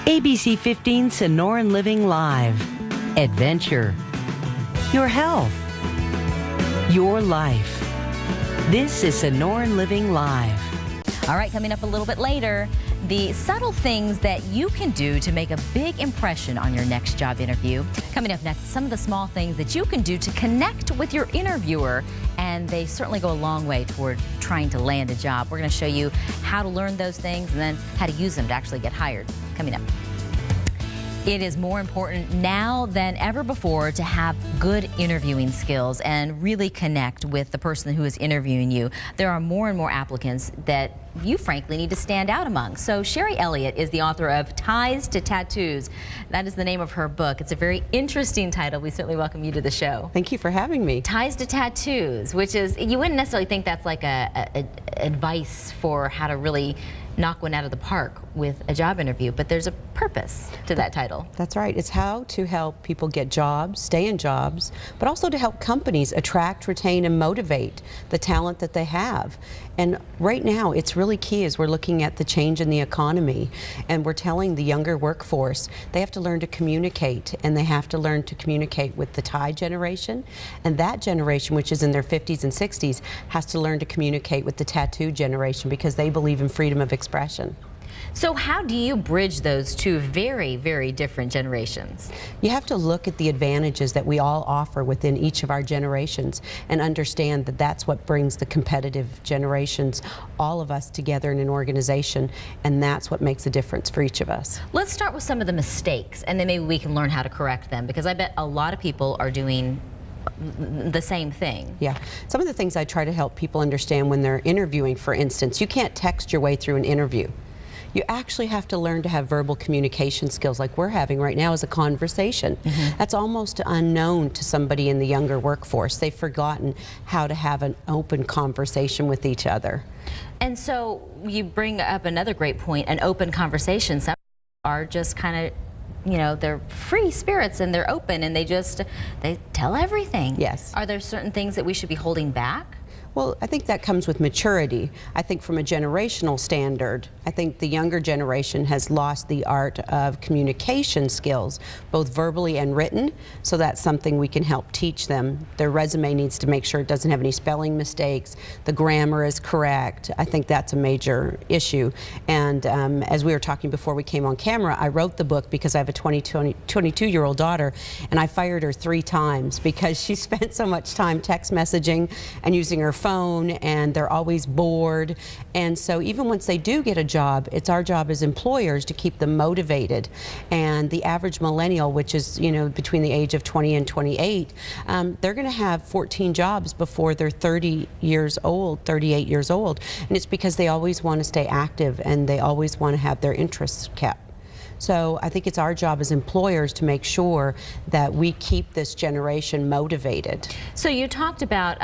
ABC 15 Sonoran Living Live. Adventure. Your health. Your life. This is Sonoran Living Live. All right, coming up a little bit later, the subtle things that you can do to make a big impression on your next job interview. Coming up next, some of the small things that you can do to connect with your interviewer, and they certainly go a long way toward trying to land a job. We're going to show you how to learn those things and then how to use them to actually get hired. Coming up. It is more important now than ever before to have good interviewing skills and really connect with the person who is interviewing you. There are more and more applicants that you frankly need to stand out among. So Sherry Elliott is the author of Ties to Tattoos. That is the name of her book. It's a very interesting title. We certainly welcome you to the show. Thank you for having me. Ties to Tattoos, which is, you wouldn't necessarily think that's like a advice for how to really knock one out of the park with a job interview, but there's a purpose to that title. That's right. It's how to help people get jobs, stay in jobs, but also to help companies attract, retain, and motivate the talent that they have. And right now, it's really key as we're looking at the change in the economy, and we're telling the younger workforce they have to learn to communicate, and they have to learn to communicate with the Tie generation, and that generation, which is in their 50s and 60s, has to learn to communicate with the Tattoo generation because they believe in freedom of expression. So how do you bridge those two very, very different generations? You have to look at the advantages that we all offer within each of our generations and understand that that's what brings the competitive generations, all of us together in an organization, and that's what makes a difference for each of us. Let's start with some of the mistakes, and then maybe we can learn how to correct them, because I bet a lot of people are doing the same thing. Yeah. Some of the things I try to help people understand when they're interviewing, for instance, you can't text your way through an interview. You actually have to learn to have verbal communication skills like we're having right now as a conversation. That's almost unknown to somebody in the younger workforce. They've forgotten how to have an open conversation with each other. And so you bring up another great point, an open conversation. Some are just kind of, you know, they're free spirits and they're open and they tell everything. Yes. Are there certain things that we should be holding back? Well, I think that comes with maturity. I think from a generational standard, I think the younger generation has lost the art of communication skills, both verbally and written, so that's something we can help teach them. Their resume needs to make sure it doesn't have any spelling mistakes, the grammar is correct. I think that's a major issue. And as we were talking before we came on camera, I wrote the book because I have a 22-year-old daughter, and I fired her 3 times because she spent so much time text messaging and using her phone, and they're always bored. And so even once they do get a job, it's our job as employers to keep them motivated. And the average millennial, which is, you know, between the age of 20 and 28, they're going to have 14 jobs before they're 30 years old, 38 years old. And it's because they always want to stay active and they always want to have their interests kept. So I think it's our job as employers to make sure that we keep this generation motivated. So you talked about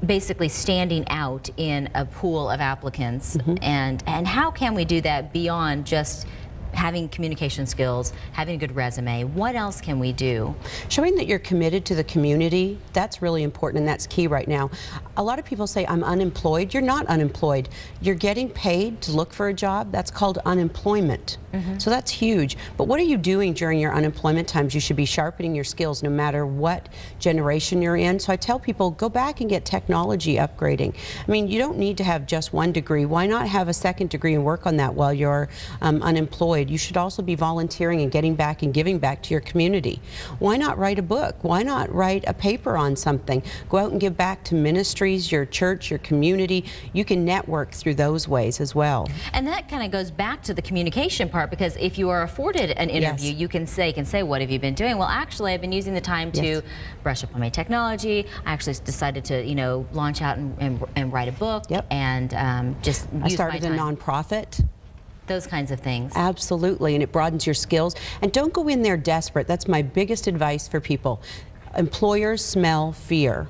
basically standing out in a pool of applicants, and how can we do that beyond just having communication skills, having a good resume? What else can we do? Showing that you're committed to the community, that's really important, and that's key right now. A lot of people say, I'm unemployed. You're not unemployed. You're getting paid to look for a job. That's called unemployment. So that's huge. But what are you doing during your unemployment times? You should be sharpening your skills no matter what generation you're in. So I tell people, go back and get technology upgrading. I mean, you don't need to have just 1 degree. Why not have a 2nd degree and work on that while you're unemployed? You should also be volunteering and getting back and giving back to your community. Why not write a book? Why not write a paper on something? Go out and give back to ministries, your church, your community. You can network through those ways as well. And that kind of goes back to the communication part, because if you are afforded an interview, you can say, what have you been doing? Well, actually, I've been using the time to brush up on my technology. I actually decided to, you know, launch out and write a book, and just use my time. I started a nonprofit. Those kinds of things. Absolutely, and it broadens your skills. And don't go in there desperate. That's my biggest advice for people. Employers smell fear.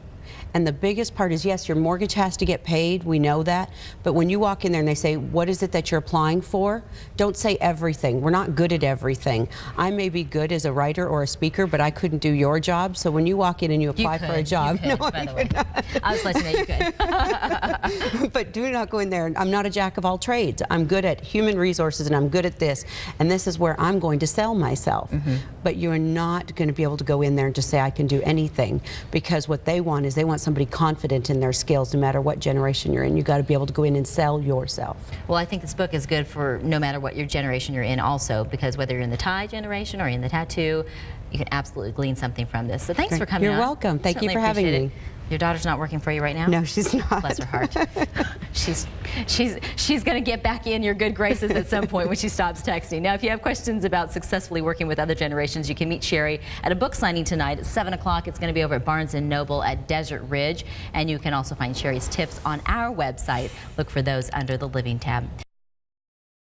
And the biggest part is, yes, your mortgage has to get paid, we know that, but when you walk in there and they say, what is it that you're applying for? Don't say everything. We're not good at everything. I may be good as a writer or a speaker, but I couldn't do your job. So when you walk in and you apply for a job, you could, by the way. I was letting you know you could. But do not go in there. I'm not a jack of all trades. I'm good at human resources and I'm good at this, and this is where I'm going to sell myself. But you're not going to be able to go in there and just say I can do anything, because what they want is they want somebody confident in their skills no matter what generation you're in. You got to be able to go in and sell yourself. Well, I think this book is good for no matter what your generation you're in also, because whether you're in the tie generation or in the tattoo, you can absolutely glean something from this. So thanks for coming on. You're welcome. Thank you for having me. Your daughter's not working for you right now? No, she's not. Bless her heart. She's going to get back in your good graces at some point when she stops texting. Now, if you have questions about successfully working with other generations, you can meet Sherry at a book signing tonight at 7 o'clock. It's going to be over at Barnes & Noble at Desert Ridge. And you can also find Sherry's tips on our website. Look for those under the Living tab.